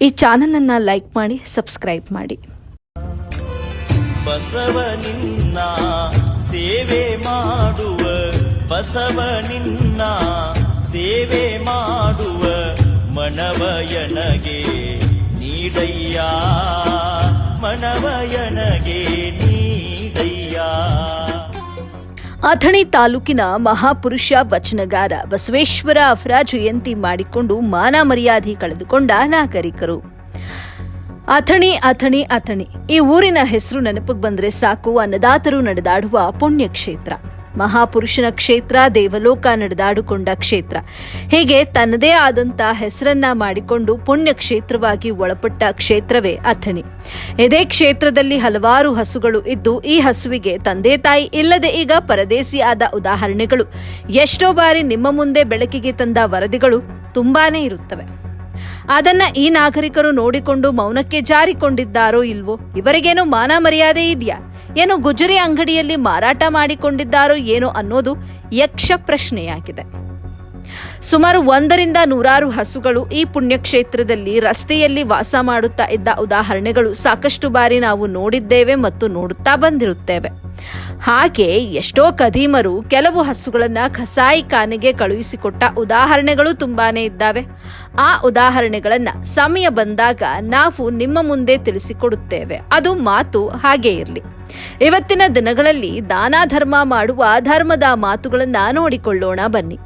ಈ ಚಾನಲನ್ನು ಲೈಕ್ ಮಾಡಿ, ಸಬ್ಸ್ಕ್ರೈಬ್ ಮಾಡಿ. ಬಸವನಿನ್ನ ಸೇವೆ ಮಾಡುವ, ಬಸವನಿನ್ನ ಸೇವೆ ಮಾಡುವ ಮನವಯನಗೆ ನೀಡಯ್ಯ, ಮನವಯನಗೆ ನೀಡಯ್ಯ. ಅಥಣಿ ತಾಲೂಕಿನ ಮಹಾಪುರುಷ ವಚನಗಾರ ಬಸವೇಶ್ವರ ಅವರ ಜಯಂತಿ ಮಾಡಿಕೊಂಡು ಮಾನ ಮರ್ಯಾದೆ ಕಳೆದುಕೊಂಡ ನಾಗರಿಕರು. ಅಥಣಿ ಅಥಣಿ ಅಥಣಿ ಈ ಊರಿನ ಹೆಸರು ನೆನಪಿಗೆ ಬಂದರೆ ಸಾಕು, ಅನ್ನದಾತರು ನಡೆದಾಡುವ ಪುಣ್ಯಕ್ಷೇತ್ರ, ಮಹಾಪುರುಷನ ಕ್ಷೇತ್ರ, ದೇವಲೋಕ ನಡೆದಾಡಿಕೊಂಡ ಕ್ಷೇತ್ರ. ಹೀಗೆ ತನ್ನದೇ ಆದಂಥ ಹೆಸರನ್ನ ಮಾಡಿಕೊಂಡು ಪುಣ್ಯಕ್ಷೇತ್ರವಾಗಿ ಒಳಪಟ್ಟ ಕ್ಷೇತ್ರವೇ ಅಥಣಿ. ಇದೇ ಕ್ಷೇತ್ರದಲ್ಲಿ ಹಲವಾರು ಹಸುಗಳು ಇದ್ದು, ಈ ಹಸುವಿಗೆ ತಂದೆ ತಾಯಿ ಇಲ್ಲದೆ ಈಗ ಪರದೇಸಿ ಆದ ಉದಾಹರಣೆಗಳು ಎಷ್ಟೋ ಬಾರಿ ನಿಮ್ಮ ಮುಂದೆ ಬೆಳಕಿಗೆ ತಂದ ವರದಿಗಳು ತುಂಬಾನೇ ಇರುತ್ತವೆ. ಅದನ್ನ ಈ ನಾಗರಿಕರು ನೋಡಿಕೊಂಡು ಮೌನಕ್ಕೆ ಜಾರಿಕೊಂಡಿದ್ದಾರೋ ಇಲ್ವೋ, ಇವರಿಗೇನು ಮಾನ ಮರ್ಯಾದೆ ಇದೆಯಾ, ಏನು ಗುಜರಿ ಅಂಗಡಿಯಲ್ಲಿ ಮಾರಾಟ ಮಾಡಿಕೊಂಡಿದ್ದಾರೋ ಏನೋ ಅನ್ನೋದು ಯಕ್ಷ ಪ್ರಶ್ನೆಯಾಗಿದೆ. ಸುಮಾರು 100ರಿಂದ 100 ಹಸುಗಳು ಈ ಪುಣ್ಯಕ್ಷೇತ್ರದಲ್ಲಿ ರಸ್ತೆಯಲ್ಲಿ ವಾಸ ಮಾಡುತ್ತಾ ಇದ್ದ ಉದಾಹರಣೆಗಳು ಸಾಕಷ್ಟು ಬಾರಿ ನಾವು ನೋಡಿದ್ದೇವೆ ಮತ್ತು ನೋಡುತ್ತಾ ಬಂದಿರುತ್ತೇವೆ. ಹಾಗೆ ಎಷ್ಟೋ ಕದೀಮರು ಕೆಲವು ಹಸುಗಳನ್ನ ಕಸಾಯಿಖಾನೆಗೆ ಕಳುಹಿಸಿಕೊಟ್ಟ ಉದಾಹರಣೆಗಳು ತುಂಬಾನೇ ಇದ್ದಾವೆ. ಆ ಉದಾಹರಣೆಗಳನ್ನ ಸಮಯ ಬಂದಾಗ ನಾವು ನಿಮ್ಮ ಮುಂದೆ ತಿಳಿಸಿಕೊಡುತ್ತೇವೆ. ಅದು ಮಾತು ಹಾಗೇ ಇರಲಿ. ಇವತ್ತಿನ ದಿನಗಳಲ್ಲಿ ದಾನ ಧರ್ಮ ಮಾಡುವ ಧರ್ಮದ ಮಾತುಗಳನ್ನ ನೋಡಿಕೊಳ್ಳೋಣ ಬನ್ನಿ.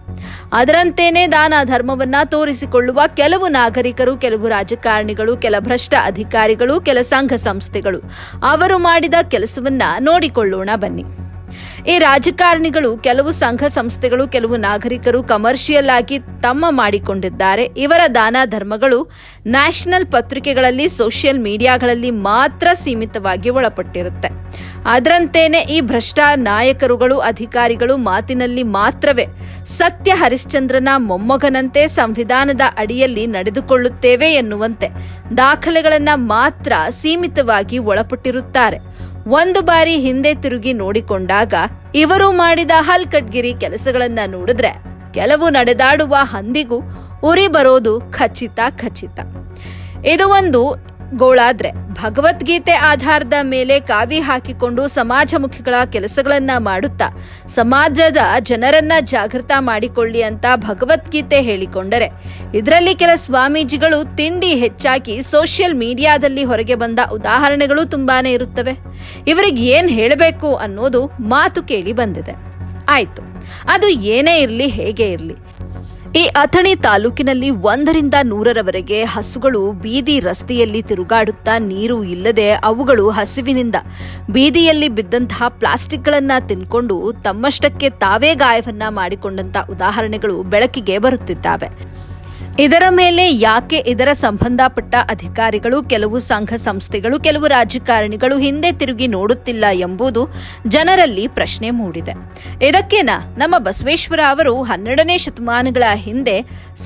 ಅದರಂತೇನೆ ದಾನ ಧರ್ಮವನ್ನ ತೋರಿಸಿಕೊಳ್ಳುವ ಕೆಲವು ನಾಗರಿಕರು, ಕೆಲವು ರಾಜಕಾರಣಿಗಳು, ಕೆಲ ಭ್ರಷ್ಟ ಅಧಿಕಾರಿಗಳು, ಕೆಲ ಸಂಘ ಸಂಸ್ಥೆಗಳು ಅವರು ಮಾಡಿದ ಕೆಲಸವನ್ನ ನೋಡಿಕೊಳ್ಳೋಣ ಬನ್ನಿ. ಈ ರಾಜಕಾರಣಿಗಳು, ಕೆಲವು ಸಂಘ ಸಂಸ್ಥೆಗಳು, ಕೆಲವು ನಾಗರಿಕರು ಕಮರ್ಷಿಯಲ್ ಆಗಿ ತಮ್ಮ ಮಾಡಿಕೊಂಡಿದ್ದಾರೆ. ಇವರ ದಾನ ಧರ್ಮಗಳು ನ್ಯಾಷನಲ್ ಪತ್ರಿಕೆಗಳಲ್ಲಿ, ಸೋಷಿಯಲ್ ಮೀಡಿಯಾಗಳಲ್ಲಿ ಮಾತ್ರ ಸೀಮಿತವಾಗಿ ಒಳಪಟ್ಟಿರುತ್ತೆ. ಅದರಂತೇನೆ ಈ ಭ್ರಷ್ಟ ನಾಯಕರುಗಳು, ಅಧಿಕಾರಿಗಳು ಮಾತಿನಲ್ಲಿ ಮಾತ್ರವೇ ಸತ್ಯ ಹರಿಶ್ಚಂದ್ರನ ಮೊಮ್ಮಗನಂತೆ ಸಂವಿಧಾನದ ಅಡಿಯಲ್ಲಿ ನಡೆದುಕೊಳ್ಳುತ್ತೇವೆ ಎನ್ನುವಂತೆ ದಾಖಲೆಗಳನ್ನ ಮಾತ್ರ ಸೀಮಿತವಾಗಿ ಒಳಪಟ್ಟಿರುತ್ತಾರೆ. ಒಂದು ಬಾರಿ ಹಿಂದೆ ತಿರುಗಿ ನೋಡಿಕೊಂಡಾಗ ಇವರು ಮಾಡಿದ ಹಲ್ಕಟ್ಗಿರಿ ಕೆಲಸಗಳನ್ನ ನೋಡಿದ್ರೆ ಕೆಲವು ನಡೆದಾಡುವ ಹಂದಿಗೂ ಉರಿ ಬರೋದು ಖಚಿತ. ಇದು ಒಂದು ಗೋಳಾದ್ರೆ, ಭಗವದ್ಗೀತೆ ಆಧಾರದ ಮೇಲೆ ಕಾವಿ ಹಾಕಿಕೊಂಡು ಸಮಾಜಮುಖಿಗಳ ಕೆಲಸಗಳನ್ನ ಮಾಡುತ್ತಾ ಸಮಾಜದ ಜನರನ್ನ ಜಾಗೃತ ಮಾಡಿಕೊಳ್ಳಿ ಅಂತ ಭಗವದ್ಗೀತೆ ಹೇಳಿಕೊಂಡರೆ, ಇದರಲ್ಲಿ ಕೆಲ ಸ್ವಾಮೀಜಿಗಳು ತಿಂಡಿ ಹೆಚ್ಚಾಗಿ ಸೋಷಿಯಲ್ ಮೀಡಿಯಾದಲ್ಲಿ ಹೊರಗೆ ಬಂದ ಉದಾಹರಣೆಗಳು ತುಂಬಾನೇ ಇರುತ್ತವೆ. ಇವರಿಗೆ ಏನ್ ಹೇಳಬೇಕು ಅನ್ನೋದು ಮಾತು ಕೇಳಿ ಬಂದಿದೆ. ಆಯ್ತು, ಅದು ಏನೇ ಇರಲಿ, ಹೇಗೆ ಇರಲಿ, ಈ ಅಥಣಿ ತಾಲೂಕಿನಲ್ಲಿ 1ರಿಂದ 100ರವರೆಗೆ ಹಸುಗಳು ಬೀದಿ ರಸ್ತೆಯಲ್ಲಿ ತಿರುಗಾಡುತ್ತಾ ನೀರು ಇಲ್ಲದೆ ಅವುಗಳು ಹಸಿವಿನಿಂದ ಬೀದಿಯಲ್ಲಿ ಬಿದ್ದಂತಹ ಪ್ಲಾಸ್ಟಿಕ್ಗಳನ್ನ ತಿನ್ಕೊಂಡು ತಮ್ಮಷ್ಟಕ್ಕೆ ತಾವೇ ಗಾಯವನ್ನ ಮಾಡಿಕೊಂಡಂತ ಉದಾಹರಣೆಗಳು ಬೆಳಕಿಗೆ ಬರುತ್ತಿದ್ದಾವೆ. ಇದರ ಮೇಲೆ ಯಾಕೆ ಇದರ ಸಂಬಂಧಪಟ್ಟ ಅಧಿಕಾರಿಗಳು, ಕೆಲವು ಸಂಘ ಸಂಸ್ಥೆಗಳು, ಕೆಲವು ರಾಜಕಾರಣಿಗಳು ಹಿಂದೆ ತಿರುಗಿ ನೋಡುತ್ತಿಲ್ಲ ಎಂಬುದು ಜನರಲ್ಲಿ ಪ್ರಶ್ನೆ ಮೂಡಿದೆ. ಇದಕ್ಕೇನ ನಮ್ಮ ಬಸವೇಶ್ವರ ಅವರು 12ನೇ ಶತಮಾನಗಳ ಹಿಂದೆ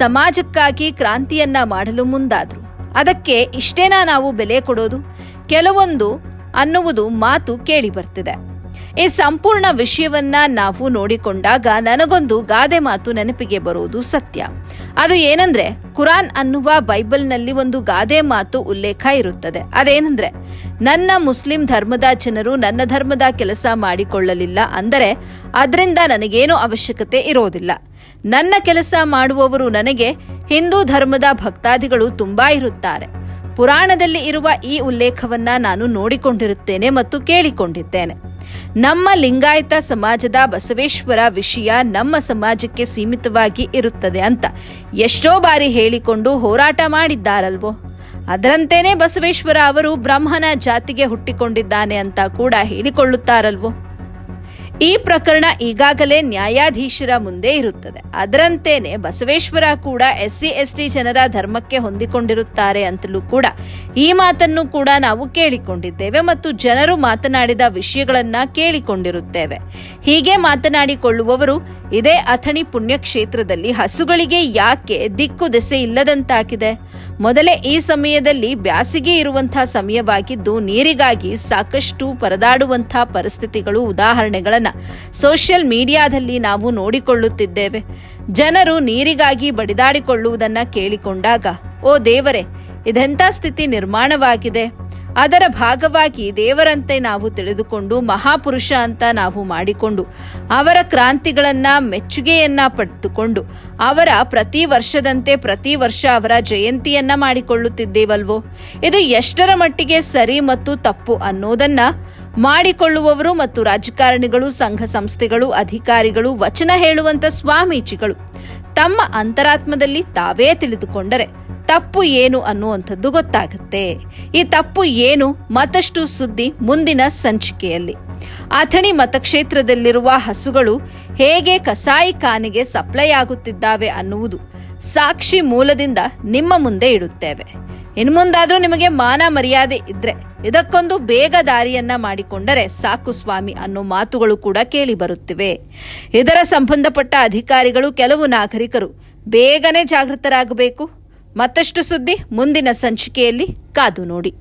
ಸಮಾಜಕ್ಕಾಗಿ ಕ್ರಾಂತಿಯನ್ನ ಮಾಡಲು ಮುಂದಾದ್ರು. ಅದಕ್ಕೆ ಇಷ್ಟೇನಾ ನಾವು ಬೆಲೆ ಕೊಡೋದು, ಕೆಲವೊಂದು ಅನ್ನುವುದು ಮಾತು ಕೇಳಿ ಬರ್ತಿದೆ. ಈ ಸಂಪೂರ್ಣ ವಿಷಯವನ್ನ ನಾವು ನೋಡಿಕೊಂಡಾಗ ನನಗೊಂದು ಗಾದೆ ಮಾತು ನೆನಪಿಗೆ ಬರೋದು ಸತ್ಯ. ಅದು ಏನಂದ್ರೆ, ಕುರಾನ್ ಅನ್ನುವ ಬೈಬಲ್ನಲ್ಲಿ ಒಂದು ಗಾದೆ ಮಾತು ಉಲ್ಲೇಖ ಇರುತ್ತದೆ. ಅದೇನಂದ್ರೆ, ನನ್ನ ಮುಸ್ಲಿಂ ಧರ್ಮದ ಜನರು ನನ್ನ ಧರ್ಮದ ಕೆಲಸ ಮಾಡಿಕೊಳ್ಳಲಿಲ್ಲ ಅಂದರೆ ಅದರಿಂದ ನನಗೇನು ಅವಶ್ಯಕತೆ ಇರೋದಿಲ್ಲ. ನನ್ನ ಕೆಲಸ ಮಾಡುವವರು ನನಗೆ ಹಿಂದೂ ಧರ್ಮದ ಭಕ್ತಾದಿಗಳು ತುಂಬಾ ಇರುತ್ತಾರೆ. ಪುರಾಣದಲ್ಲಿ ಇರುವ ಈ ಉಲ್ಲೇಖವನ್ನ ನಾನು ನೋಡಿಕೊಂಡಿರುತ್ತೇನೆ ಮತ್ತು ಕೇಳಿಕೊಂಡಿದ್ದೇನೆ. ನಮ್ಮ ಲಿಂಗಾಯತ ಸಮಾಜದ ಬಸವೇಶ್ವರ ವಿಷಯ ನಮ್ಮ ಸಮಾಜಕ್ಕೆ ಸೀಮಿತವಾಗಿ ಇರುತ್ತದೆ ಅಂತ ಎಷ್ಟೋ ಬಾರಿ ಹೇಳಿಕೊಂಡು ಹೋರಾಟ ಮಾಡಿದ್ದಾರಲ್ವೋ. ಅದರಂತೇನೆ ಬಸವೇಶ್ವರ ಅವರು ಬ್ರಾಹ್ಮಣ ಜಾತಿಗೆ ಹುಟ್ಟಿಕೊಂಡಿದ್ದಾನೆ ಅಂತ ಕೂಡ ಹೇಳಿಕೊಳ್ಳುತ್ತಾರಲ್ವೋ. ಈ ಪ್ರಕರಣ ಈಗಾಗಲೇ ನ್ಯಾಯಾಧೀಶರ ಮುಂದೆ ಇರುತ್ತದೆ. ಅದರಂತೇನೆ ಬಸವೇಶ್ವರ ಕೂಡ SC ST ಜನರ ಧರ್ಮಕ್ಕೆ ಹೊಂದಿಕೊಂಡಿರುತ್ತಾರೆ ಅಂತಲೂ ಕೂಡ ಈ ಮಾತನ್ನು ಕೂಡ ನಾವು ಕೇಳಿಕೊಂಡಿದ್ದೇವೆ ಮತ್ತು ಜನರು ಮಾತನಾಡಿದ ವಿಷಯಗಳನ್ನ ಕೇಳಿಕೊಂಡಿರುತ್ತೇವೆ. ಹೀಗೆ ಮಾತನಾಡಿಕೊಳ್ಳುವವರು ಇದೇ ಅಥಣಿ ಪುಣ್ಯಕ್ಷೇತ್ರದಲ್ಲಿ ಹಸುಗಳಿಗೆ ಯಾಕೆ ದಿಕ್ಕು ದೆಸೆ ಇಲ್ಲದಂತಾಗಿದೆ? ಮೊದಲೇ ಈ ಸಮಯದಲ್ಲಿ ಬ್ಯಾಸಿಗೆ ಇರುವಂತಹ ಸಮಯವಾಗಿದ್ದು ನೀರಿಗಾಗಿ ಸಾಕಷ್ಟು ಪರದಾಡುವಂತಹ ಪರಿಸ್ಥಿತಿಗಳು, ಉದಾಹರಣೆಗಳನ್ನ ಸೋಷಿಯಲ್ ಮೀಡಿಯಾದಲ್ಲಿ ನಾವು ನೋಡಿಕೊಳ್ಳುತ್ತಿದ್ದೇವೆ. ಜನರು ನೀರಿಗಾಗಿ ಬಡಿದಾಡಿಕೊಳ್ಳುವುದನ್ನ ಕೇಳಿಕೊಂಡಾಗ, ಓ ದೇವರೇ, ಇದೆಂಥ ಸ್ಥಿತಿ ನಿರ್ಮಾಣವಾಗಿದೆ. ಅದರ ಭಾಗವಾಗಿ ದೇವರಂತೆ ನಾವು ತಿಳಿದುಕೊಂಡು ಮಹಾಪುರುಷ ಅಂತ ನಾವು ಮಾಡಿಕೊಂಡು ಅವರ ಕ್ರಾಂತಿಗಳನ್ನ ಮೆಚ್ಚುಗೆಯನ್ನ ಪಡೆದುಕೊಂಡು ಅವರ ಪ್ರತಿ ವರ್ಷದಂತೆ ಪ್ರತಿ ವರ್ಷ ಅವರ ಜಯಂತಿಯನ್ನ ಮಾಡಿಕೊಳ್ಳುತ್ತಿದ್ದೇವಲ್ವೋ, ಇದು ಎಷ್ಟರ ಮಟ್ಟಿಗೆ ಸರಿ ಮತ್ತು ತಪ್ಪು ಅನ್ನೋದನ್ನ ಮಾಡಿಕೊಳ್ಳುವವರು ಮತ್ತು ರಾಜಕಾರಣಿಗಳು, ಸಂಘ ಸಂಸ್ಥೆಗಳು, ಅಧಿಕಾರಿಗಳು, ವಚನ ಹೇಳುವಂತ ಸ್ವಾಮೀಜಿಗಳು ತಮ್ಮ ಅಂತರಾತ್ಮದಲ್ಲಿ ತಾವೇ ತಿಳಿದುಕೊಂಡರೆ ತಪ್ಪು ಏನು ಅನ್ನುವಂಥದ್ದು ಗೊತ್ತಾಗುತ್ತೆ. ಈ ತಪ್ಪು ಏನು ಮತ್ತಷ್ಟು ಸುದ್ದಿ ಮುಂದಿನ ಸಂಚಿಕೆಯಲ್ಲಿ. ಅಥಣಿ ಮತಕ್ಷೇತ್ರದಲ್ಲಿರುವ ಹಸುಗಳು ಹೇಗೆ ಕಸಾಯಿಖಾನೆಗೆ ಸಪ್ಲೈ ಆಗುತ್ತಿದ್ದಾವೆ ಅನ್ನುವುದು ಸಾಕ್ಷಿ ಮೂಲದಿಂದ ನಿಮ್ಮ ಮುಂದೆ ಇಡುತ್ತೇವೆ. ಇನ್ನು ಮುಂದಾದ್ರೂ ನಿಮಗೆ ಮಾನ ಮರ್ಯಾದೆ ಇದ್ರೆ ಇದಕ್ಕೊಂದು ಬೇಗ ದಾರಿಯನ್ನ ಮಾಡಿಕೊಂಡರೆ ಸಾಕು ಸ್ವಾಮಿ ಅನ್ನೋ ಮಾತುಗಳು ಕೂಡ ಕೇಳಿ ಬರುತ್ತಿವೆ. ಇದರ ಸಂಬಂಧಪಟ್ಟ ಅಧಿಕಾರಿಗಳು, ಕೆಲವು ನಾಗರಿಕರು ಬೇಗನೆ ಜಾಗೃತರಾಗಬೇಕು. ಮತ್ತಷ್ಟು ಸುದ್ದಿ ಮುಂದಿನ ಸಂಚಿಕೆಯಲ್ಲಿ ಕಾದು ನೋಡಿ.